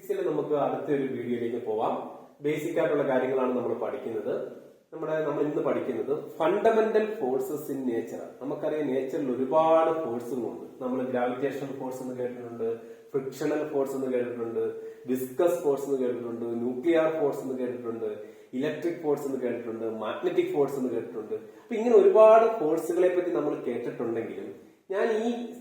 ഫിസിക്സിൽ നമുക്ക് അടുത്തൊരു വീഡിയോയിലേക്ക് പോവാം. ബേസിക് ആയിട്ടുള്ള കാര്യങ്ങളാണ് നമ്മൾ പഠിക്കുന്നത്. നമ്മൾ ഇന്ന് പഠിക്കുന്നത് ഫണ്ടമെന്റൽ ഫോഴ്സസ് ഇൻ നേച്ചർ. നമുക്കറിയാം നേച്ചറിൽ ഒരുപാട് ഫോഴ്സുകളുണ്ട്. നമ്മൾ ഗ്രാവിറ്റേഷണൽ ഫോഴ്സ് എന്ന് കേട്ടിട്ടുണ്ട്, ഫ്രിക്ഷണൽ ഫോഴ്സ് എന്ന് കേട്ടിട്ടുണ്ട്, വിസ്കസ് ഫോഴ്സ് എന്ന് കേട്ടിട്ടുണ്ട്, ന്യൂക്ലിയർ ഫോഴ്സ് എന്ന് കേട്ടിട്ടുണ്ട്, ഇലക്ട്രിക് ഫോഴ്സ് എന്ന് കേട്ടിട്ടുണ്ട്, മാഗ്നറ്റിക് ഫോഴ്സ് എന്ന് കേട്ടിട്ടുണ്ട്. അപ്പൊ ഇങ്ങനെ ഒരുപാട് ഫോഴ്സുകളെ പറ്റി നമ്മൾ കേട്ടിട്ടുണ്ടെങ്കിലും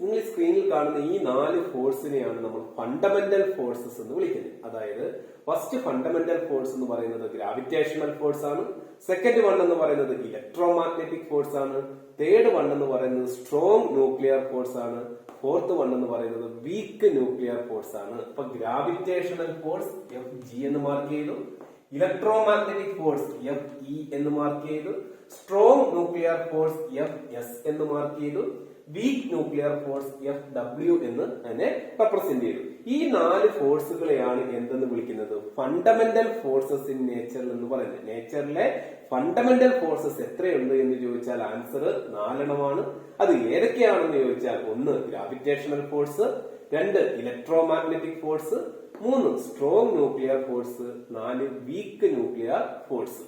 നിങ്ങൾ സ്ക്രീനിൽ കാണുന്ന ഈ 4 ഫോഴ്സിനെയാണ് നമ്മൾ ഫണ്ടമെന്റൽ ഫോഴ്സസ് എന്ന് വിളിക്കുന്നത്. അതായത് ഫസ്റ്റ് ഫണ്ടമെന്റൽ ഫോഴ്സ് എന്ന് പറയുന്നത് ഗ്രാവിറ്റേഷണൽ ഫോഴ്സ് ആണ്. സെക്കൻഡ് വൺ എന്ന് പറയുന്നത് ഇലക്ട്രോ മാഗ്നറ്റിക് ഫോഴ്സ് ആണ്. തേർഡ് വൺ എന്ന് പറയുന്നത് സ്ട്രോങ് ന്യൂക്ലിയർ ഫോഴ്സ് ആണ്. ഫോർത്ത് വൺ എന്ന് പറയുന്നത് വീക്ക് ന്യൂക്ലിയർ ഫോഴ്സ് ആണ്. അപ്പൊ ഗ്രാവിറ്റേഷണൽ ഫോഴ്സ് Fg എന്ന് മാർക്ക് ചെയ്തു, ഇലക്ട്രോ മാഗ്നറ്റിക് ഫോഴ്സ് Fe എന്ന് മാർക്ക് ചെയ്തു, സ്ട്രോങ് ന്യൂക്ലിയർ ഫോഴ്സ് Fs എന്ന് മാർക്ക് ചെയ്തു, വീക്ക് ന്യൂക്ലിയർ ഫോഴ്സ് Fw എന്ന് തന്നെ റെപ്രസെന്റ് ചെയ്തു. ഈ 4 ഫോഴ്സുകളെയാണ് എന്തെന്ന് വിളിക്കുന്നത്? ഫണ്ടമെന്റൽ ഫോഴ്സസ് ഇൻ നേച്ചർ എന്ന് പറയുന്നത്. നേച്ചറിലെ ഫണ്ടമെന്റൽ ഫോഴ്സസ് എത്രയുണ്ട് എന്ന് ചോദിച്ചാൽ ആൻസർ 4 എണ്ണമാണ്. അത് ഏതൊക്കെയാണെന്ന് ചോദിച്ചാൽ 1 gravitational force, 2 electro magnetic force, 3 strong nuclear force, 4 week nuclear force.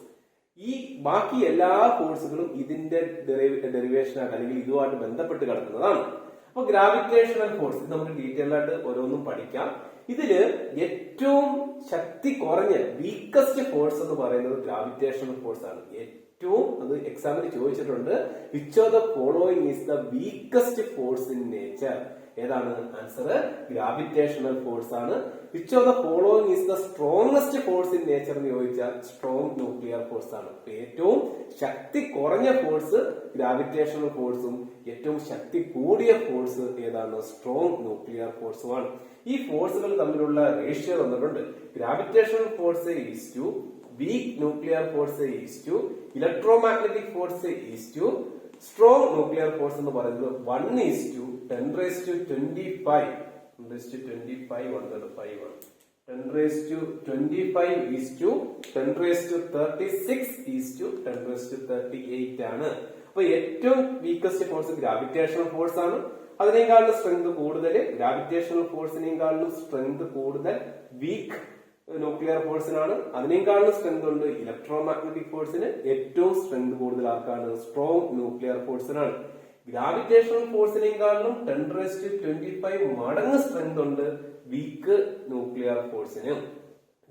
ഈ ബാക്കി എല്ലാ ഫോഴ്സുകളും ഇതിന്റെ ഡെറിവേഷൻ ആയിട്ട് അല്ലെങ്കിൽ ഇതുമായിട്ട് ബന്ധപ്പെട്ട് കിടക്കുന്നതാണ്. അപ്പൊ ഗ്രാവിറ്റേഷണൽ ഫോഴ്സ് നമുക്ക് ഡീറ്റെയിൽ ആയിട്ട് ഓരോന്നും പഠിക്കാം. ഇതില് ഏറ്റവും ശക്തി കുറഞ്ഞ വീക്കസ്റ്റ് ഫോഴ്സ് എന്ന് പറയുന്നത് ഗ്രാവിറ്റേഷണൽ ഫോഴ്സ് ആണ്. അത് എക്സാമിന് ചോദിച്ചിട്ടുണ്ട്. Which of the following is the weakest force in nature? ഏതാണ് ആൻസർ? ഗ്രാവിറ്റേഷണൽ ഫോഴ്സ് ആണ്. Which of the following is the strongest force in nature എന്ന് ചോദിച്ചാൽ സ്ട്രോങ് ന്യൂക്ലിയർ ഫോഴ്സ് ആണ്. ഏറ്റവും ശക്തി കുറഞ്ഞ ഫോഴ്സ് ഗ്രാവിറ്റേഷണൽ ഫോഴ്സും ഏറ്റവും ശക്തി കൂടിയ ഫോഴ്സ് ഏതാണ്? സ്ട്രോങ് ന്യൂക്ലിയർ ഫോഴ്സുമാണ്. ഈ ഫോഴ്സുകൾ തമ്മിലുള്ള റേഷ്യോ തന്നിട്ടുണ്ട്. Gravitational force is to weak nuclear force is to electromagnetic force is to strong nuclear force എന്ന് പറയുന്നത് 1 is to 10 raised to 25 10 raised to 25 10 raised to 25 is to 10 raised to 36 is to 10 raised to 38 ആണ്. അപ്പൊ ഏറ്റവും weakest force gravitational force ആണ്. അതിനേക്കാളും strength കൂടുതൽ gravitational ഫോഴ്സിനേക്കാളും strength കൂടുതൽ weak nuclear ഫോഴ്സിനാണ്. അതിനേക്കാളും സ്ട്രെങ്ത് ഉണ്ട് ഇലക്ട്രോ മാഗ്നറ്റിക് ഫോഴ്സിന്. ഏറ്റവും സ്ട്രെങ്ത് കൂടുതൽ ആർക്കാണ്? സ്ട്രോങ് ന്യൂക്ലിയർ ഫോഴ്സിനാണ്. ഗ്രാവിറ്റേഷണൽ ഫോഴ്സിനേക്കാളും 10 raised to 25 മടങ്ങ് സ്ട്രെങ്ത് ഉണ്ട് വീക്ക് ന്യൂക്ലിയർ ഫോഴ്സിന്.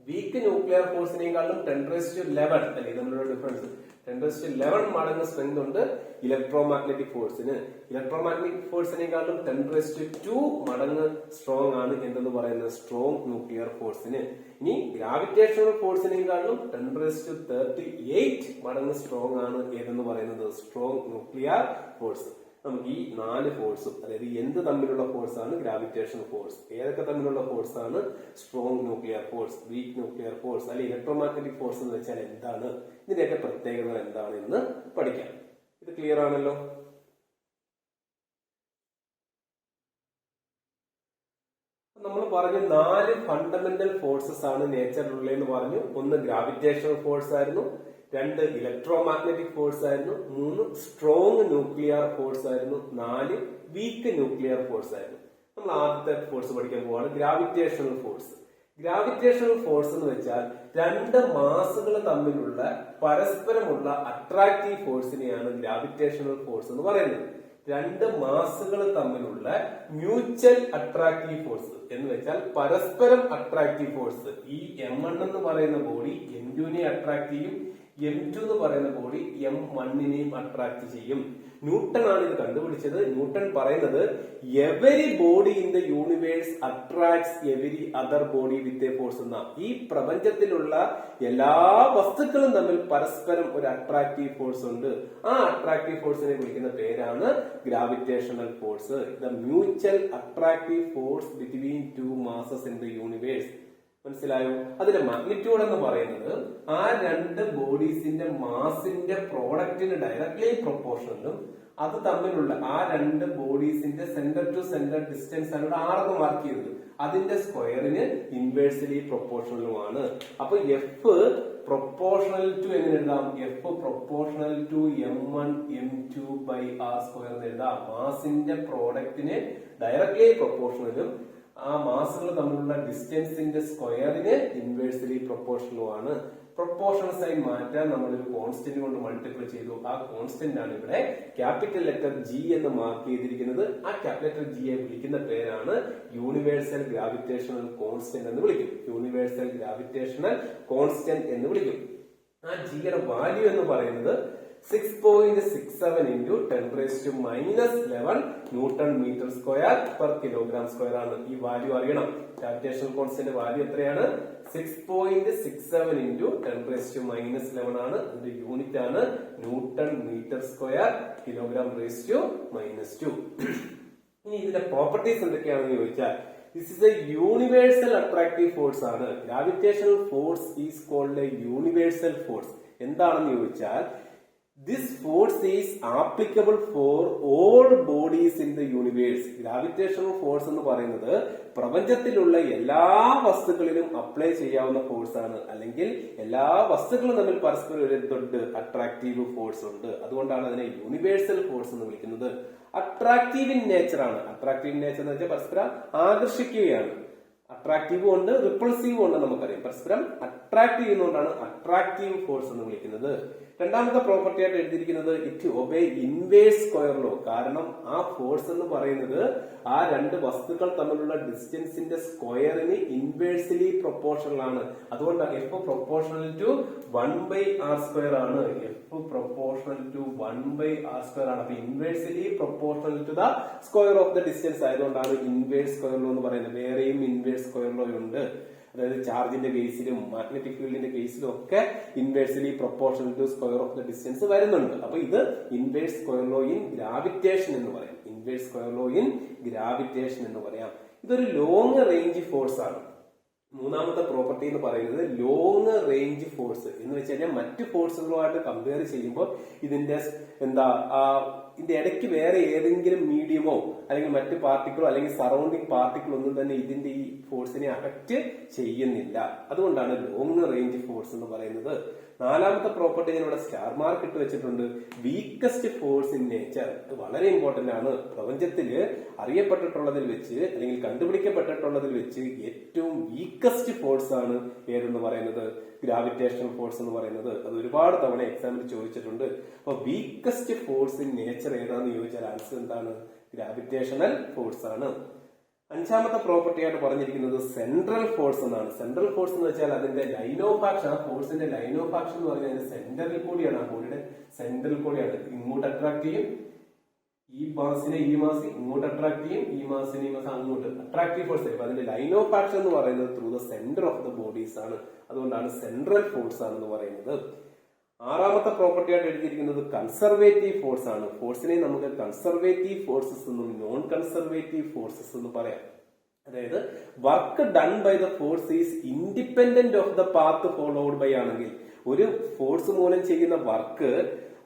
വീക്ക് ന്യൂക്ലിയർ ഫോഴ്സിനേക്കാളും 10 raised to 11 അല്ലെ തമ്മിലുള്ള ഡിഫറൻസ്. 10 raised to 11 മടങ്ങ് സ്ട്രെങ്ത് ഉണ്ട് ഇലക്ട്രോ മാഗ്നറ്റിക് ഫോഴ്സിന്. ഇലക്ട്രോ മാഗ്നറ്റിക് ഫോഴ്സിനേക്കാളും 10 raised to 2 മടങ്ങ് സ്ട്രോങ് ആണ് എന്തെന്ന് പറയുന്നത്? സ്ട്രോങ് ന്യൂക്ലിയർ ഫോഴ്സിന്. ഇനി ഗ്രാവിറ്റേഷണൽ ഫോഴ്സിനേക്കാളും 10 raised to 38 മടങ്ങ് സ്ട്രോങ് ആണ് ഏതെന്ന് പറയുന്നത്? Strong nuclear force. നമുക്ക് ഈ 4 ഫോഴ്സും, അതായത് എന്ത് തമ്മിലുള്ള ഫോഴ്സ് ആണ്? Gravitational force. ഏതൊക്കെ തമ്മിലുള്ള ഫോഴ്സ് ആണ്? Strong nuclear force, week nuclear force, അല്ലെങ്കിൽ ഇലക്ട്രോമാഗ്നറ്റിക് ഫോഴ്സ് എന്ന് വെച്ചാൽ എന്താണ്? ഇതിന്റെയൊക്കെ പ്രത്യേകത എന്താണ് എന്ന് പഠിക്കാം. ഇത് ക്ലിയർ ആണല്ലോ? നമ്മൾ പറഞ്ഞു 4 ഫണ്ടമെന്റൽ ഫോഴ്സസ് ആണ് നേച്ചറിലുള്ളതെന്ന് പറഞ്ഞു. 1 ഗ്രാവിറ്റേഷണൽ ഫോഴ്സ് ആയിരുന്നു, 2 ഇലക്ട്രോ മാഗ്നറ്റിക് ഫോഴ്സ് ആയിരുന്നു, 3 സ്ട്രോങ് ന്യൂക്ലിയർ ഫോഴ്സ് ആയിരുന്നു, 4 വീക്ക് ന്യൂക്ലിയർ ഫോഴ്സ് ആയിരുന്നു. നമ്മൾ ആദ്യത്തെ ഫോഴ്സ് പഠിക്കാൻ പോവാണ്, ഗ്രാവിറ്റേഷണൽ ഫോഴ്സ്. ഗ്രാവിറ്റേഷണൽ ഫോഴ്സ് എന്ന് വെച്ചാൽ 2 മാസുകൾ തമ്മിലുള്ള പരസ്പരമുള്ള അട്രാക്റ്റീവ് ഫോഴ്സിനെയാണ് ഗ്രാവിറ്റേഷണൽ ഫോഴ്സ് എന്ന് പറയുന്നത്. 2 മാസുകൾ തമ്മിലുള്ള മ്യൂച്വൽ അട്രാക്റ്റീവ് ഫോഴ്സ് എന്ന് വെച്ചാൽ പരസ്പരം അട്രാക്റ്റീവ് ഫോഴ്സ്. ഈ M1 എന്ന് പറയുന്ന ബോഡി M2 നെ അട്രാക്ട് ചെയ്യും, M2 എന്ന് പറയുന്ന ബോഡി M1 നെയും അട്രാക്ട് ചെയ്യും. ന്യൂട്ടൺ ആണ് ഇത് കണ്ടുപിടിച്ചത്. ന്യൂട്ടൺ പറയുന്നത് every body in the universe attracts every other body with a force എന്ന. ഈ പ്രപഞ്ചത്തിലുള്ള എല്ലാ വസ്തുക്കളും തമ്മിൽ പരസ്പരം ഒരു അട്രാക്റ്റീവ് ഫോഴ്സ് ഉണ്ട്. ആ അട്രാക്റ്റീവ് ഫോഴ്സിനെ വിളിക്കുന്ന പേരാണ് gravitational force. The mutual attractive force between 2 masses in the universe. മനസ്സിലായോ? അതിന്റെ മാഗ്നിറ്റ്യൂഡ് എന്ന് പറയുന്നത് ആ 2 ബോഡീസിന്റെ മാസിന്റെ പ്രോഡക്റ്റിന് ഡയറക്ട്ലി പ്രൊപ്പോർഷണലും അത് തമ്മിലുള്ള ആ 2 ബോഡീസിന്റെ സെന്റർ ടു സെന്റർ ഡിസ്റ്റൻസ് ആണ് ഇവിടെ 6 എന്ന് മാർക്ക് ചെയ്തത്. അതിന്റെ സ്ക്വയറിന് ഇൻവേഴ്സ്ലി പ്രൊപ്പോർഷണലുമാണ്. അപ്പൊ എഫ് പ്രൊപ്പോർഷണൽ ടു എങ്ങനെ എഴുതാം? F proportional to M1 M2 by R square എന്ന് എഴുതാം. മാസിന്റെ പ്രോഡക്റ്റിന് ഡയറക്ട്ലി പ്രൊപ്പോർഷണലും ആ മാസുകൾ തമ്മിലുള്ള ഡിസ്റ്റൻസിന്റെ സ്ക്വയറിന് ഇൻവേഴ്സ്ലി പ്രൊപ്പോർഷണലും ആണ്. പ്രൊപ്പോർഷണൽ സൈൻ മാറ്റാൻ നമ്മളൊരു കോൺസ്റ്റന്റ് കൊണ്ട് മൾട്ടിപ്ലൈ ചെയ്തു. ആ കോൺസ്റ്റന്റ് ആണ് ഇവിടെ ക്യാപിറ്റൽ ലെറ്റർ ജി എന്ന് മാർക്ക് ചെയ്തിരിക്കുന്നത്. ആ ക്യാപിറ്റൽ ലെറ്റർ ജിയെ വിളിക്കുന്ന പേരാണ് യൂണിവേഴ്സൽ ഗ്രാവിറ്റേഷണൽ കോൺസ്റ്റന്റ് എന്ന് വിളിക്കും. യൂണിവേഴ്സൽ ഗ്രാവിറ്റേഷണൽ കോൺസ്റ്റന്റ് എന്ന് വിളിക്കും. ആ ജിയുടെ വാല്യൂ എന്ന് പറയുന്നത് 6.67 into 10⁻⁻11 newton metre square per kilogram square ആണ്. ഈ വാല്യൂ അറിയണം. ഗ്രാവിറ്റേഷണൽ കോൺസ്റ്റന്റ് വാല്യൂ എത്രയാണ്? 6.67 into 10⁻11 ആണ്. അതിന്റെ യൂണിറ്റ് ആണ് ന്യൂട്ടൺ മീറ്റർ സ്ക്വയർ കിലോഗ്രാം⁻². ഇനി ഇതിന്റെ പ്രോപ്പർട്ടീസ് എന്തൊക്കെയാണെന്ന് ചോദിച്ചാൽ, this is a universal attractive force ആണ്. Gravitational force is called a universal force. എന്താണെന്ന് ചോദിച്ചാൽ, this force is applicable for all bodies in the universe. Gravitational force എന്ന് പറയുന്നത് പ്രപഞ്ചത്തിലുള്ള എല്ലാ വസ്തുക്കളിലും അപ്ലൈ ചെയ്യാവുന്ന ഫോഴ്സ് ആണ്. അല്ലെങ്കിൽ എല്ലാ വസ്തുക്കളും തമ്മിൽ പരസ്പരം ഒരു അട്രാക്റ്റീവ് ഫോഴ്സ് ഉണ്ട്. അതുകൊണ്ടാണ് അതിനെ യൂണിവേഴ്സൽ ഫോഴ്സ് എന്ന് വിളിക്കുന്നത്. അട്രാക്റ്റീവ് ഇൻ നേച്ചർ ആണ്. അട്രാക്റ്റീവ് ഇൻ നേച്ചർ എന്ന് വെച്ചാൽ പരസ്പരം ആകർഷിക്കുകയാണ്. അട്രാക്റ്റീവും ഉണ്ട്, റിപ്പൾസീവും ഉണ്ട്. നമുക്കറിയാം പരസ്പരം അട്രാക്ട് ചെയ്യുന്നതുകൊണ്ടാണ് അട്രാക്റ്റീവ് ഫോഴ്സ് എന്ന് വിളിക്കുന്നത്. രണ്ടാമത്തെ പ്രോപ്പർട്ടി ആയിട്ട് എഴുതിയിരിക്കുന്നത് it obey inverse square law. കാരണം ആ ഫോഴ്സ് എന്ന് പറയുന്നത് ആ രണ്ട് വസ്തുക്കൾ തമ്മിലുള്ള ഡിസ്റ്റൻസിന്റെ സ്ക്വയറിന് ഇൻവേഴ്സ്ലി പ്രൊപ്പോർഷണൽ ആണ്. അതുകൊണ്ടാണ് എഫ് പ്രൊപ്പോർഷണൽ ടു 1/r² ആണ്. എഫ് പ്രൊപ്പോർഷണൽ ടു 1/r² ആണ്. അപ്പൊ inversely proportional to the square of the distance ആയതുകൊണ്ടാണ് ഇൻവേഴ്സ് സ്ക്വയർ ലോ എന്ന് പറയുന്നത്. വേറെയും ഇൻവേഴ്സ് സ്ക്വയർ ലോ ഉണ്ട്. അതായത് ചാർജിന്റെ കേസിലും മാഗ്നറ്റിക് ഫീൽഡിന്റെ കേസിലും ഒക്കെ inversely proportional to square of the distance വരുന്നുണ്ട്. അപ്പൊ ഇത് inverse square law in gravitation എന്ന് പറയാം. Inverse square law in gravitation എന്ന് പറയാം. ഇതൊരു ലോങ് റേഞ്ച് ഫോഴ്സ് ആണ്. മൂന്നാമത്തെ പ്രോപ്പർട്ടി എന്ന് പറയുന്നത് ലോങ് റേഞ്ച് ഫോഴ്സ് എന്ന് വെച്ച് കഴിഞ്ഞാൽ മറ്റു ഫോഴ്സുകളുമായിട്ട് കമ്പയർ ചെയ്യുമ്പോൾ ഇതിന്റെ ഇതിന്റെ ഇടയ്ക്ക് വേറെ ഏതെങ്കിലും മീഡിയമോ അല്ലെങ്കിൽ മറ്റു പാർട്ടിക്കിളോ അല്ലെങ്കിൽ സറൗണ്ടിങ് പാർട്ടിക്കിൾ ഒന്നും തന്നെ ഇതിന്റെ ഈ ഫോഴ്സിനെ അഫക്റ്റ് ചെയ്യുന്നില്ല. അതുകൊണ്ടാണ് ലോങ് റേഞ്ച് ഫോഴ്സ് എന്ന് പറയുന്നത്. നാലാമത്തെ പ്രോപ്പർട്ടി ഞാനിവിടെ സ്റ്റാർ മാർക്ക് ഇട്ട് വെച്ചിട്ടുണ്ട്. Weakest force in nature. വളരെ ഇമ്പോർട്ടന്റ് ആണ്. പ്രപഞ്ചത്തില് അറിയപ്പെട്ടിട്ടുള്ളതിൽ വെച്ച് അല്ലെങ്കിൽ കണ്ടുപിടിക്കപ്പെട്ടിട്ടുള്ളതിൽ വെച്ച് ഏറ്റവും വീക്കസ്റ്റ് ഫോഴ്സ് ആണ് ഏതെന്ന് പറയുന്നത് ഗ്രാവിറ്റേഷണൽ ഫോഴ്സ് എന്ന് പറയുന്നത്. അത് ഒരുപാട് തവണ എക്സാമിൽ ചോദിച്ചിട്ടുണ്ട്. അപ്പൊ വീക്കസ്റ്റ് ഫോഴ്സ് ഇൻ നേച്ചർ ഏതാന്ന് ചോദിച്ചാൽ ആൻസർ എന്താണ്? ഗ്രാവിറ്റേഷണൽ ഫോഴ്സ് ആണ്. അഞ്ചാമത്തെ പ്രോപ്പർട്ടി ആയിട്ട് പറഞ്ഞിരിക്കുന്നത് സെൻട്രൽ ഫോഴ്സ് എന്നാണ്. സെൻട്രൽ ഫോഴ്സ് എന്ന് വെച്ചാൽ അതിന്റെ ലൈൻ ഓഫ് ആക്ഷൻ, ആ ഫോഴ്സിന്റെ ലൈൻ ഓഫ് ആക്ഷൻ എന്ന് പറഞ്ഞാൽ അതിന്റെ സെന്ററിൽ കൂടിയാണ്, ആ ബോഡിയുടെ സെന്ററിൽ കൂടിയാണ്. ഇങ്ങോട്ട് അട്രാക്ട് ചെയ്യും, ഈ മാസിനെ ഈ മാസ് ഇങ്ങോട്ട് അട്രാക്ട് ചെയ്യും, ഈ മാസിനെ ഈ മാസം അങ്ങോട്ട് അട്രാക്റ്റീവ് ഫോഴ്സ്. അപ്പൊ അതിന്റെ ലൈൻ ഓഫ് ആക്ഷൻ എന്ന് പറയുന്നത് through the centre of the bodies ആണ്. അതുകൊണ്ടാണ് സെൻട്രൽ ഫോഴ്സ് ആണെന്ന് പറയുന്നത്. ആറാമത്തെ പ്രോപ്പർട്ടി ആയിട്ട് എഴുതിയിരിക്കുന്നത് കൺസർവേറ്റീവ് ഫോഴ്സ് ആണ്. ഫോഴ്സിനെ നമുക്ക് കൺസർവേറ്റീവ് ഫോഴ്സസ് എന്നും നോൺ കൺസർവേറ്റീവ് ഫോഴ്സസ് എന്ന് പറയാം. അതായത് work done by the force is independent of the path followed by ആണെങ്കിൽ, ഒരു ഫോഴ്സ് മൂലം ചെയ്യുന്ന വർക്ക്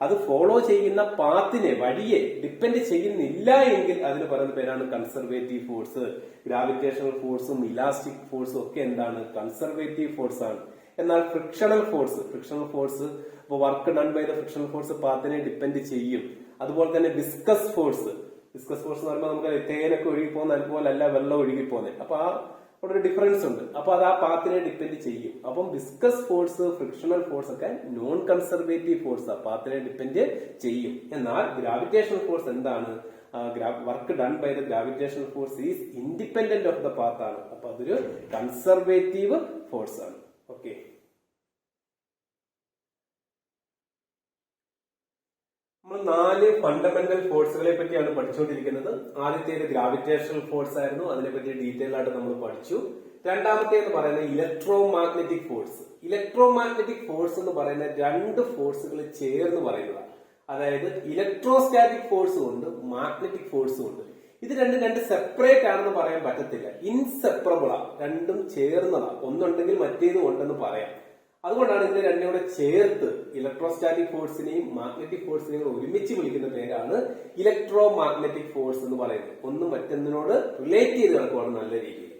അത് ഫോളോ ചെയ്യുന്ന പാത്തിനെ, വഴിയെ ഡിപ്പെൻഡ് ചെയ്യുന്നില്ല എങ്കിൽ അതിന് പറയുന്ന പേരാണ് കൺസർവേറ്റീവ് ഫോഴ്സ്. ഗ്രാവിറ്റേഷണൽ ഫോഴ്സും ഇലാസ്റ്റിക് ഫോഴ്സും ഒക്കെ എന്താണ്? കൺസർവേറ്റീവ് ഫോഴ്സ് ആണ്. എന്നാൽ ഫ്രിക്ഷണൽ ഫോഴ്സ് ഇപ്പൊ work done by the frictional force പാത്തിനെ ഡിപ്പെൻഡ് ചെയ്യും. അതുപോലെ തന്നെ വിസ്കസ് ഫോഴ്സ് എന്ന് പറയുമ്പോൾ നമുക്ക് തേനൊക്കെ ഒഴുകിപ്പോകുന്ന അതുപോലല്ല വെള്ളം ഒഴുകിപ്പോകുന്നത്. അപ്പൊ ആ അവിടെ ഒരു ഡിഫറൻസ് ഉണ്ട്. അപ്പൊ അത് ആ പാത്തിനെ ഡിപ്പെൻഡ് ചെയ്യും. അപ്പം വിസ്കസ് ഫോഴ്സ്, ഫ്രിക്ഷണൽ ഫോഴ്സ് ഒക്കെ നോൺ കൺസർവേറ്റീവ് ഫോഴ്സ്, പാത്തിനെ ഡിപ്പെൻഡ് ചെയ്യും. എന്നാൽ ഗ്രാവിറ്റേഷണൽ ഫോഴ്സ് എന്താണ്? Work done by the gravitational force is independent of the path ആണ്. അപ്പൊ അതൊരു കൺസർവേറ്റീവ് ഫോഴ്സ് ആണ്. ഓക്കെ, നമ്മൾ 4 ഫണ്ടമെന്റൽ ഫോഴ്സുകളെ പറ്റിയാണ് പഠിച്ചുകൊണ്ടിരിക്കുന്നത്. ആദ്യത്തേത് ഗ്രാവിറ്റേഷണൽ ഫോഴ്സ് ആയിരുന്നു. അതിനെപ്പറ്റി ഡീറ്റെയിൽ ആയിട്ട് നമ്മൾ പഠിച്ചു. രണ്ടാമത്തേന്ന് പറയുന്നത് electro magnetic force. Electro magnetic force എന്ന് പറയുന്ന 2 ഫോഴ്സുകൾ ചേർന്ന് പറയുന്നതാണ്. അതായത് ഇലക്ട്രോസ്റ്റാറ്റിക് ഫോഴ്സും ഉണ്ട്, മാഗ്നറ്റിക് ഫോഴ്സും ഉണ്ട്. ഇത് രണ്ട് സെപ്പറേറ്റ് ആണെന്ന് പറയാൻ പറ്റത്തില്ല. ഇൻസെപ്പറബിൾ ആ, രണ്ടും ചേർന്നതാ. ഒന്നുണ്ടെങ്കിൽ മറ്റേതും ഉണ്ടെന്ന് പറയാം. അതുകൊണ്ടാണ് ഇതിനെ രണ്ടും കൂടെ ചേർത്ത് ഇലക്ട്രോസ്റ്റാറ്റിക് ഫോഴ്സിനെയും മാഗ്നറ്റിക് ഫോഴ്സിനെയും ഒരുമിച്ച് വിളിക്കുന്ന പേരാണ് ഇലക്ട്രോ മാഗ്നറ്റിക് ഫോഴ്സ് എന്ന് പറയുന്നത്. ഒന്ന് മറ്റൊന്നിനോട് റിലേറ്റ് ചെയ്ത് കിടക്കുവാണ് നല്ല രീതിയിൽ.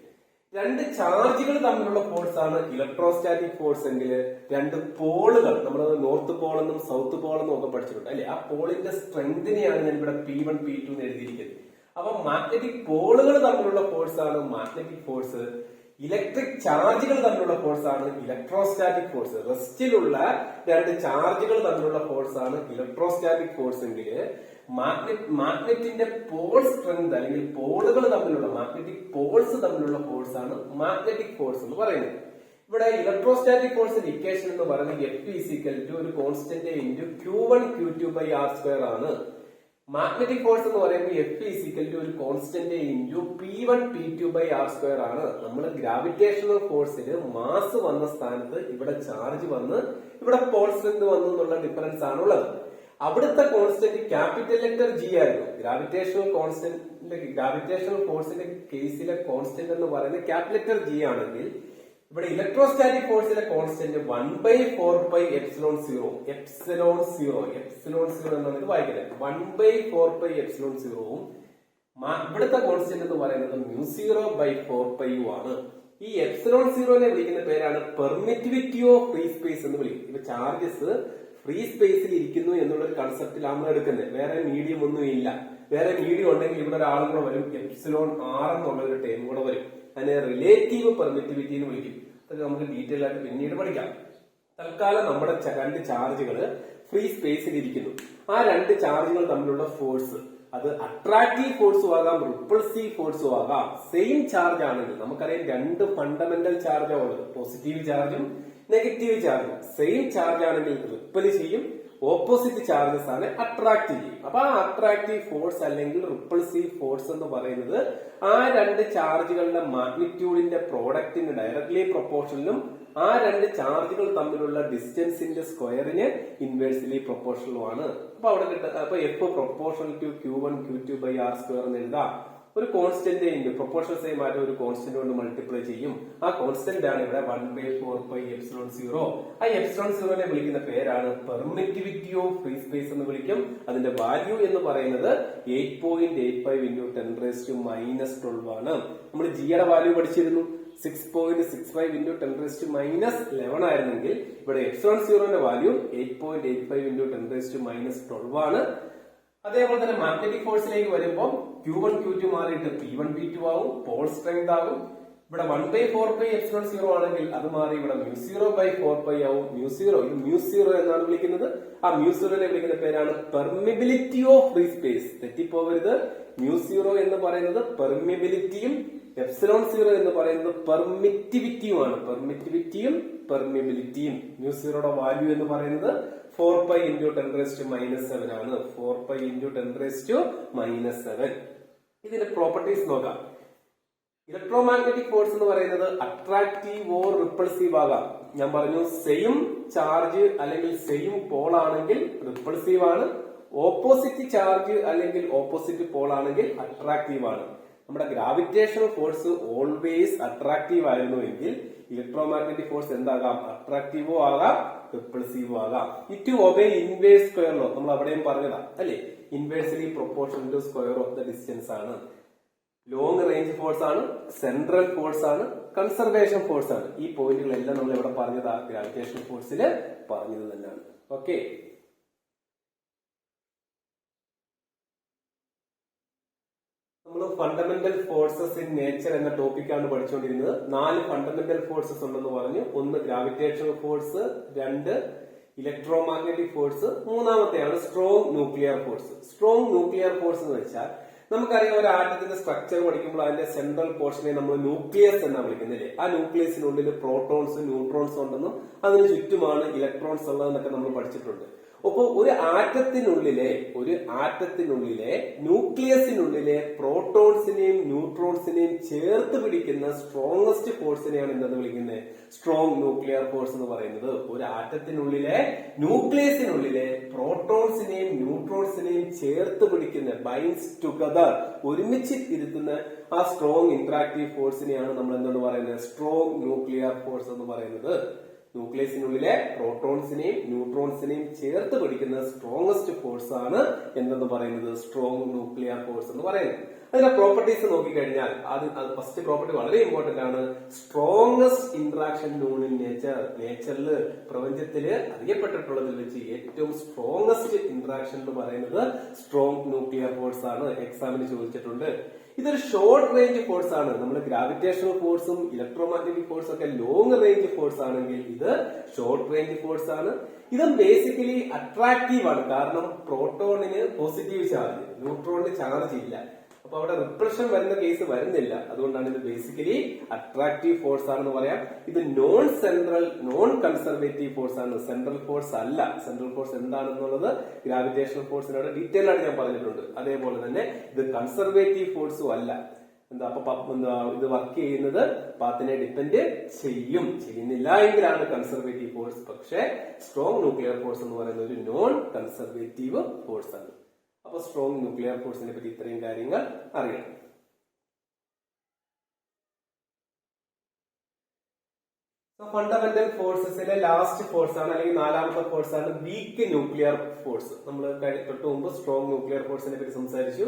2 ചാർജുകൾ തമ്മിലുള്ള ഫോഴ്സ് ആണ് ഇലക്ട്രോസ്റ്റാറ്റിക് ഫോഴ്സ് എങ്കിൽ 2 പോളുകൾ, നമ്മൾ നോർത്ത് പോൾ എന്നും സൗത്ത് പോൾ എന്നും ഒക്കെ പഠിച്ചിട്ടുണ്ട് അല്ലെ. ആ പോളിന്റെ സ്ട്രെങ്തിനെയാണ് ഞാൻ ഇവിടെ P1 P2 എന്ന് എഴുതിയിരിക്കുന്നത്. അപ്പൊ മാഗ്നറ്റിക് പോളുകൾ തമ്മിലുള്ള ഫോഴ്സ് ആണ് മാഗ്നറ്റിക് ഫോഴ്സ്. ഇലക്ട്രിക് ചാർജുകൾ തമ്മിലുള്ള ഫോഴ്സ് ആണ് ഇലക്ട്രോസ്റ്റാറ്റിക് ഫോഴ്സ്. റെസ്റ്റിലുള്ള രണ്ട് ചാർജുകൾ തമ്മിലുള്ള ഫോഴ്സ് ആണ് ഇലക്ട്രോസ്റ്റാറ്റിക് ഫോഴ്സ് എങ്കിൽ മാഗ്നറ്റിന്റെ പോൾ സ്ട്രെങ്ത് അല്ലെങ്കിൽ പോളുകൾ തമ്മിലുള്ള മാഗ്നറ്റിക് പോൾസ് തമ്മിലുള്ള ഫോഴ്സ് ആണ് മാഗ്നറ്റിക് ഫോഴ്സ് എന്ന് പറയുന്നത്. ഇവിടെ ഇലക്ട്രോസ്റ്റാറ്റിക് ഫോഴ്സിന്റെ ഇക്വേഷൻ എന്ന് പറയുന്നത് F ഒരു കോൺസ്റ്റന്റ് ഇൻറ്റു Q1 Q2/R² ആണ്. മാഗ്നറ്റിക് ഫോഴ്സ് എന്ന് പറയുമ്പോൾ F ഒരു കോൺസ്റ്റന്റ് ഇൻറ്റു P1 P2/R² ആണ്. നമ്മൾ ഗ്രാവിറ്റേഷണൽ ഫോഴ്സിൽ മാസ് വന്ന സ്ഥാനത്ത് ഇവിടെ ചാർജ് വന്ന് ഇവിടെ പോൾ സ്ട്രെങ്ത് വന്നു എന്നുള്ള ഡിഫറൻസ് ആണുള്ളത്. അവിടുത്തെ കോൺസ്റ്റന്റ് ക്യാപിറ്റൽ ലെറ്റർ G ആയിരുന്നു. ഗ്രാവിറ്റേഷണൽ ഫോഴ്സിന്റെ കേസിലെ കോൺസ്റ്റന്റ് എന്ന് പറയുന്നത് ക്യാപിറ്റൽ ലെറ്റർ G ആണെങ്കിൽ ഇവിടെ ഇലക്ട്രോസ്റ്റാറ്റിക് ഫോഴ്സിലെ കോൺസ്റ്റന്റ് 1/4πε0 എന്നാണ് ഇത് വായിക്കുന്നത്. 1/4πε0 ഇവിടുത്തെ കോൺസ്റ്റന്റ് എന്ന് പറയുന്നത് μ0/4πu ആണ്. ഈ ε0നെ വിളിക്കുന്ന പേരാണ് പെർമിറ്റിവിറ്റി ഓഫ് ഫ്രീ സ്പേസ് എന്ന് വിളിക്കും. ഇപ്പൊ ചാർജസ് ഫ്രീ സ്പേസിൽ ഇരിക്കുന്നു എന്നുള്ളൊരു കൺസെപ്റ്റിലാണ് നമ്മൾ എടുക്കുന്നത്. വേറെ മീഡിയം ഒന്നും ഇല്ല. വേറെ മീഡിയം ഉണ്ടെങ്കിൽ ഇവിടെ ഒരാളും കൂടെ വരും, ε r എന്നുള്ള ഒരു ടേം കൂടെ വരും. അതിനെ റിലേറ്റീവ് പെർമിറ്റിവിറ്റി എന്ന് വിളിക്കും. അതൊക്കെ നമുക്ക് ഡീറ്റെയിൽ ആയിട്ട് പിന്നീട് പഠിക്കാം. തൽക്കാലം നമ്മുടെ രണ്ട് ചാർജുകൾ ഫ്രീ സ്പേസിൽ ഇരിക്കുന്നു. ആ രണ്ട് ചാർജുകൾ തമ്മിലുള്ള ഫോഴ്സ് അത് അട്രാക്റ്റീവ് ഫോഴ്സും ആകാം റിപ്പൾസീവ് ഫോഴ്സും ആകാം. സെയിം ചാർജ് ആണെങ്കിൽ നമുക്കറിയാം രണ്ട് ഫണ്ടമെന്റൽ ചാർജാണ് ഉള്ളത്, പോസിറ്റീവ് ചാർജും നെഗറ്റീവ് ചാർജും. സെയിം ചാർജ് ആണെങ്കിൽ റിപ്പൽ ചെയ്യും, ഓപ്പോസിറ്റ് ചാർജസ് ആണ് അട്രാക്ട് ചെയ്യും. അപ്പൊ ആ അട്രാക്റ്റീവ് ഫോഴ്സ് അല്ലെങ്കിൽ റിപ്പൾസീവ് ഫോഴ്സ് എന്ന് പറയുന്നത് ആ രണ്ട് ചാർജുകളുടെ മാഗ്നിറ്റ്യൂഡിന്റെ പ്രോഡക്റ്റിന് ഡയറക്ട്ലി പ്രൊപ്പോർഷനിലും ആ രണ്ട് ചാർജുകൾ തമ്മിലുള്ള ഡിസ്റ്റൻസിന്റെ സ്ക്വയറിന് ഇൻവേഴ്സ്ലി പ്രൊപ്പോർഷനിലുമാണ്. അപ്പൊ അവിടെ അപ്പൊ F proportional to Q1 Q2/R² എന്ന് എഴുതാം. ഒരു കോൺസ്റ്റന്റ് ഇൻറ്റു പ്രൊപ്പോർഷണൽ സെയിം ആയിട്ട് ഒരു കോൺസ്റ്റന്റ് കൊണ്ട് മൾട്ടിപ്ലൈ ചെയ്യും. ആ കോൺസ്റ്റന്റ് ആണ് ഇവിടെ 1/4πε0. ആ ε0നെ വിളിക്കുന്ന പേരാണ് പെർമിറ്റിവിറ്റി ഓഫ് ഫ്രീ സ്പേസ് എന്ന് വിളിക്കും. അതിന്റെ വാല്യൂ എന്ന് പറയുന്നത് 8.85 × 10⁻⁻12 ആണ്. നമ്മൾ ജിയുടെ വാല്യൂ പഠിച്ചിരുന്നു 6.65 × 10⁻11 ആയിരുന്നെങ്കിൽ ഇവിടെ ε0ന്റെ വാല്യൂ 8.85 × 10⁻12 ആണ്. അതേപോലെ തന്നെ മാഗ്നറ്റിക് ഫോഴ്സിലേക്ക് വരുമ്പോൾ Q1 Q2 മാറിയിട്ട് P1 P2 ആവും, പോൾ സ്ട്രെങ്ത് ആവും. ഇവിടെ 1/4πε0 ആണെങ്കിൽ അത് മാറി ഇവിടെ μ0/4π ആവും. μ0 എന്നാണ് വിളിക്കുന്നത്. ആ μ0നെ വിളിക്കുന്ന പേരാണ് പെർമിബിലിറ്റി ഓഫ് ഫ്രീ സ്പേസ്. തെറ്റിപ്പോകരുത്. μ0 എന്ന് പറയുന്നത് പെർമിബിലിറ്റിയും ε0 എന്ന് പറയുന്നത് പെർമിറ്റിവിറ്റിയുമാണ്. പെർമിറ്റിവിറ്റിയും പെർമിബിലിറ്റിയും. μ0യുടെ വാല്യൂ എന്ന് പറയുന്നത് 4π × 10⁻⁻7 ആണ്. 4π × 10⁻⁻7. ഇതിന്റെ പ്രോപ്പർട്ടീസ് നോക്കാം. ഇലക്ട്രോമാഗ്നറ്റിക് ഫോഴ്സ് എന്ന് പറയുന്നത് അട്രാക്റ്റീവ് ഓർ റിപ്പൾസീവ് ആകാം. ഞാൻ പറഞ്ഞു സെയിം ചാർജ് അല്ലെങ്കിൽ സെയിം പോൾ ആണെങ്കിൽ റിപ്പൾസീവ് ആണ്. ഓപ്പോസിറ്റ് ചാർജ് അല്ലെങ്കിൽ ഓപ്പോസിറ്റ് പോൾ ആണെങ്കിൽ അട്രാക്റ്റീവ് ആണ്. നമ്മുടെ ഗ്രാവിറ്റേഷണൽ ഫോഴ്സ് ഓൾവേസ് അട്രാക്റ്റീവ് ആയിരുന്നുവെങ്കിൽ ഇലക്ട്രോമാഗ്നറ്റിക് ഫോഴ്സ് എന്താകാം? അട്രാക്റ്റീവോ ആകാം റിപ്പൾസീവോ ആകാം. It obey inverse square law നമ്മൾ അവിടെയും പറഞ്ഞതാ അല്ലെ. Inversely proportional to square of the distance ആണ്. ലോങ് റേഞ്ച് ഫോഴ്സ് ആണ്, സെൻട്രൽ ഫോഴ്സ് ആണ്, കൺസർവേഷൻ ഫോഴ്സ് ആണ്. ഈ പോയിന്റുകളെല്ലാം നമ്മൾ ഇവിടെ പറഞ്ഞതാ ഗ്രാവിറ്റേഷണൽ ഫോഴ്സിൽ പറഞ്ഞത് തന്നെയാണ്. ഓക്കെ, നമ്മൾ ഫണ്ടമെന്റൽ ഫോഴ്സസ് ഇൻ നേച്ചർ എന്ന ടോപ്പിക്കാണ് പഠിച്ചുകൊണ്ടിരുന്നത്. 4 ഫണ്ടമെന്റൽ ഫോഴ്സസ് ഉണ്ടെന്ന് പറഞ്ഞു. 1 ഗ്രാവിറ്റേഷണൽ ഫോഴ്സ്, 2 ഇലക്ട്രോമാഗ്നറ്റിക് ഫോഴ്സ്, മൂന്നാമത്തെയാണ് strong nuclear force. Strong nuclear force എന്ന് വെച്ചാൽ നമുക്കറിയാം ഒരു ആറ്റത്തിന്റെ സ്ട്രക്ചർ പഠിക്കുമ്പോൾ അതിന്റെ സെൻട്രൽ പോർഷനെ നമ്മൾ ന്യൂക്ലിയസ് എന്നാണ് വിളിക്കുന്നില്ലേ. ആ ന്യൂക്ലിയസിനുള്ളിൽ പ്രോട്ടോൺസും ന്യൂട്രോൺസും ഉണ്ടെന്നും അതിന് ചുറ്റുമാണ് ഇലക്ട്രോൺസ് ഉള്ളതെന്നൊക്കെ നമ്മൾ പഠിച്ചിട്ടുണ്ട്. അപ്പോ ഒരു ആറ്റത്തിനുള്ളിലെ ന്യൂക്ലിയസിനുള്ളിലെ പ്രോട്ടോൺസിനെയും ന്യൂട്രോൺസിനെയും ചേർത്ത് പിടിക്കുന്ന സ്ട്രോങ്ങസ്റ്റ് ഫോഴ്സിനെയാണ് എന്തെന്ന് വിളിക്കുന്നത്? സ്ട്രോങ് ന്യൂക്ലിയർ ഫോഴ്സ് എന്ന് പറയുന്നത്. ഒരു ആറ്റത്തിനുള്ളിലെ ന്യൂക്ലിയസിനുള്ളിലെ പ്രോട്ടോൺസിനെയും ന്യൂട്രോൺസിനെയും ചേർത്ത് പിടിക്കുന്ന, ബൈൻഡ്സ് ടുഗദർ, ഒരുമിച്ച് ഇരുത്തുന്ന ആ സ്ട്രോങ് ഇന്ററാക്റ്റീവ് ഫോഴ്സിനെയാണ് നമ്മൾ എന്തെന്ന് പറയുന്നത്? സ്ട്രോങ് ന്യൂക്ലിയർ ഫോഴ്സ് എന്ന് പറയുന്നത്. ന്യൂക്ലിയസിനുള്ളിലെ പ്രോട്ടോൺസിനെയും ന്യൂട്രോൺസിനെയും ചേർത്ത് പിടിക്കുന്ന സ്ട്രോങ്ങസ്റ്റ് ഫോഴ്സ് ആണ് എന്തെന്ന് പറയുന്നത്? സ്ട്രോങ് ന്യൂക്ലിയർ ഫോഴ്സ് എന്ന് പറയുന്നത്. അതിന്റെ പ്രോപ്പർട്ടീസ് നോക്കിക്കഴിഞ്ഞാൽ അത് ഫസ്റ്റ് പ്രോപ്പർട്ടി വളരെ ഇമ്പോർട്ടന്റ് ആണ്. Strongest interaction known in nature. നേച്ചറിൽ പ്രപഞ്ചത്തില് അറിയപ്പെട്ടിട്ടുള്ളതിൽ വെച്ച് ഏറ്റവും സ്ട്രോങ്സ്റ്റ് ഇന്ററാക്ഷൻ എന്ന് പറയുന്നത് സ്ട്രോങ് ന്യൂക്ലിയർ ഫോഴ്സ് ആണ്. എക്സാമിന് ചോദിച്ചിട്ടുണ്ട്. ഇതൊരു ഷോർട്ട് റേഞ്ച് ഫോഴ്സ് ആണ്. നമ്മൾ ഗ്രാവിറ്റേഷണൽ ഫോഴ്സും ഇലക്ട്രോമാഗ്നറ്റിക് ഫോഴ്സും ഒക്കെ ലോങ് റേഞ്ച് ഫോഴ്സ് ആണെങ്കിൽ ഇത് ഷോർട്ട് റേഞ്ച് ഫോഴ്സ് ആണ്. ഇത് ബേസിക്കലി അട്രാക്റ്റീവ് ആണ്. കാരണം പ്രോട്ടോണിന് പോസിറ്റീവ് ചാർജ്, ന്യൂട്രോണിന് ചാർജ് ഇല്ല. അപ്പൊ അവിടെ റിപ്പൾഷൻ വരുന്ന കേസ് വരുന്നില്ല. അതുകൊണ്ടാണ് ഇത് ബേസിക്കലി അട്രാക്റ്റീവ് ഫോഴ്സ് ആണെന്ന് പറയാം. ഇത് non central, non conservative force ആണ്. സെൻട്രൽ ഫോഴ്സ് അല്ല. സെൻട്രൽ ഫോഴ്സ് എന്താണെന്നുള്ളത് ഗ്രാവിറ്റേഷണൽ ഫോഴ്സിനോട് ഡീറ്റെയിൽ ആയിട്ട് ഞാൻ പറഞ്ഞിട്ടുണ്ട്. അതേപോലെ തന്നെ ഇത് കൺസർവേറ്റീവ് ഫോഴ്സും അല്ല. ഇത് വർക്ക് ചെയ്യുന്നത് പാത്തിനെ ഡിപ്പെൻഡ് ചെയ്യുന്നില്ല എങ്കിലാണ് കൺസർവേറ്റീവ് ഫോഴ്സ്. പക്ഷേ സ്ട്രോങ് ന്യൂക്ലിയർ ഫോഴ്സ് എന്ന് പറയുന്നത് ഒരു നോൺ കൺസർവേറ്റീവ് ഫോഴ്സ് ആണ്. അപ്പൊ സ്ട്രോങ് ന്യൂക്ലിയർ ഫോഴ്സിനെ പറ്റി ഇത്രയും കാര്യങ്ങൾ അറിയണം. ഫണ്ടമെന്റൽ ഫോഴ്സസിലെ ലാസ്റ്റ് ഫോഴ്സ് ആണ്, അല്ലെങ്കിൽ നാലാമത്തെ ഫോഴ്സ് ആണ് വീക്ക് ന്യൂക്ലിയർ ഫോഴ്സ്. നമ്മൾ തൊട്ട് മുമ്പ് സ്ട്രോങ് ന്യൂക്ലിയർ ഫോഴ്സിനെ പറ്റി സംസാരിച്ചു.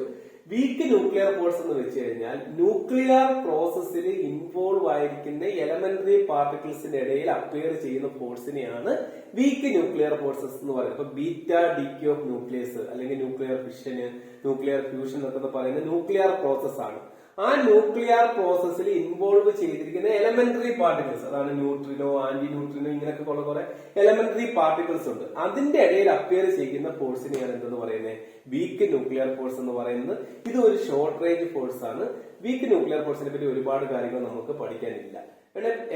വീക്ക് ന്യൂക്ലിയർ ഫോഴ്സ് എന്ന് വെച്ച് കഴിഞ്ഞാൽ ന്യൂക്ലിയർ പ്രോസസ്സിൽ ഇൻവോൾവ് ആയിരിക്കുന്ന എലമെന്ററി പാർട്ടിക്കിൾസിന്റെ ഇടയിൽ അപ്പിയർ ചെയ്യുന്ന ഫോഴ്സിനെയാണ് വീക്ക് ന്യൂക്ലിയർ ഫോഴ്സസ് എന്ന് പറയുന്നത്. ഇപ്പൊ ബീറ്റ ഡിക്യൂ ഓഫ് ന്യൂക്ലിയസ് അല്ലെങ്കിൽ ന്യൂക്ലിയർ ഫിഷന്, ന്യൂക്ലിയർ ഫ്യൂഷൻ എന്നൊക്കെ പറയുന്ന ന്യൂക്ലിയർ പ്രോസസ് ആണ്. ആ ന്യൂക്ലിയർ പ്രോസസ്സിൽ ഇൻവോൾവ് ചെയ്തിരിക്കുന്ന എലമെന്ററി പാർട്ടിക്കിൾസ്, അതാണ് ന്യൂട്രിനോ, ആന്റി ന്യൂട്രിനോ, ഇങ്ങനെയൊക്കെ കുറെ എലമെന്ററി പാർട്ടിക്കിൾസ് ഉണ്ട്. അതിന്റെ ഇടയിൽ അപ്പിയർ ചെയ്യുന്ന ഫോഴ്സിനെയാണ് എന്തെന്ന് പറയുന്നത്? വീക്ക് ന്യൂക്ലിയർ ഫോഴ്സ് എന്ന് പറയുന്നത്. ഇത് ഒരു ഷോർട്ട് റേഞ്ച് ഫോഴ്സ് ആണ്. വീക്ക് ന്യൂക്ലിയർ ഫോഴ്സിനെ പറ്റി ഒരുപാട് കാര്യങ്ങൾ നമുക്ക് പഠിക്കാനില്ല.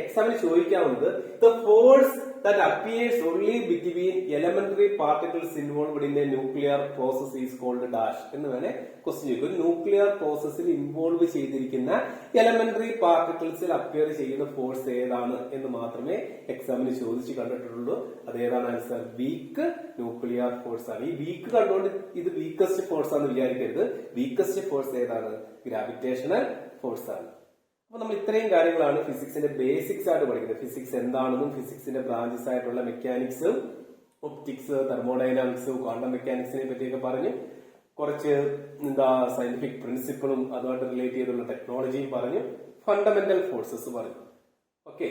എക്സാമിന് ചോദിക്കാവുന്നത് the force that appears only between elementary particles involved in a nuclear process is called dash എന്ന് വേണേ ക്വസ്റ്റ്യൻ ചോദിക്കും. ഒരു ന്യൂക്ലിയർ പ്രോസസ്സിൽ ഇൻവോൾവ് ചെയ്തിരിക്കുന്ന എലമെന്ററി പാർട്ടിക്കിൾസിൽ അപ്പിയർ ചെയ്യുന്ന ഫോഴ്സ് ഏതാണ് എന്ന് മാത്രമേ എക്സാമിന് ചോദിച്ചു കണ്ടിട്ടുള്ളൂ. അതേതാണ് ആൻസർ? വീക്ക് ന്യൂക്ലിയർ ഫോഴ്സ് ആണ്. ഈ വീക്ക് കണ്ടുകൊണ്ട് ഇത് വീക്കസ്റ്റ് ഫോഴ്സ് ആണെന്ന് വിചാരിക്കരുത്. വീക്കസ്റ്റ് ഫോഴ്സ് ഏതാണ്? ഗ്രാവിറ്റേഷണൽ ഫോഴ്സ് ആണ്. അപ്പൊ നമ്മൾ ഇത്രയും കാര്യങ്ങളാണ് ഫിസിക്സിന്റെ ബേസിക്സ് ആയിട്ട് പഠിക്കുന്നത്. ഫിസിക്സ് എന്താണെന്നും ഫിസിക്സിന്റെ ബ്രാഞ്ചസ് ആയിട്ടുള്ള മെക്കാനിക്സ്, ഒപ്റ്റിക്സ്, തെർമോഡൈനാമിക്സ്, ക്വാണ്ടം മെക്കാനിക്സിനെ പറ്റിയൊക്കെ പറഞ്ഞു. കുറച്ച് സയന്റിഫിക് പ്രിൻസിപ്പിളും അതുമായിട്ട് റിലേറ്റ് ചെയ്തുള്ള ടെക്നോളജിയും പറഞ്ഞു. ഫണ്ടമെന്റൽ ഫോഴ്സസ് പറഞ്ഞു. ഓക്കെ.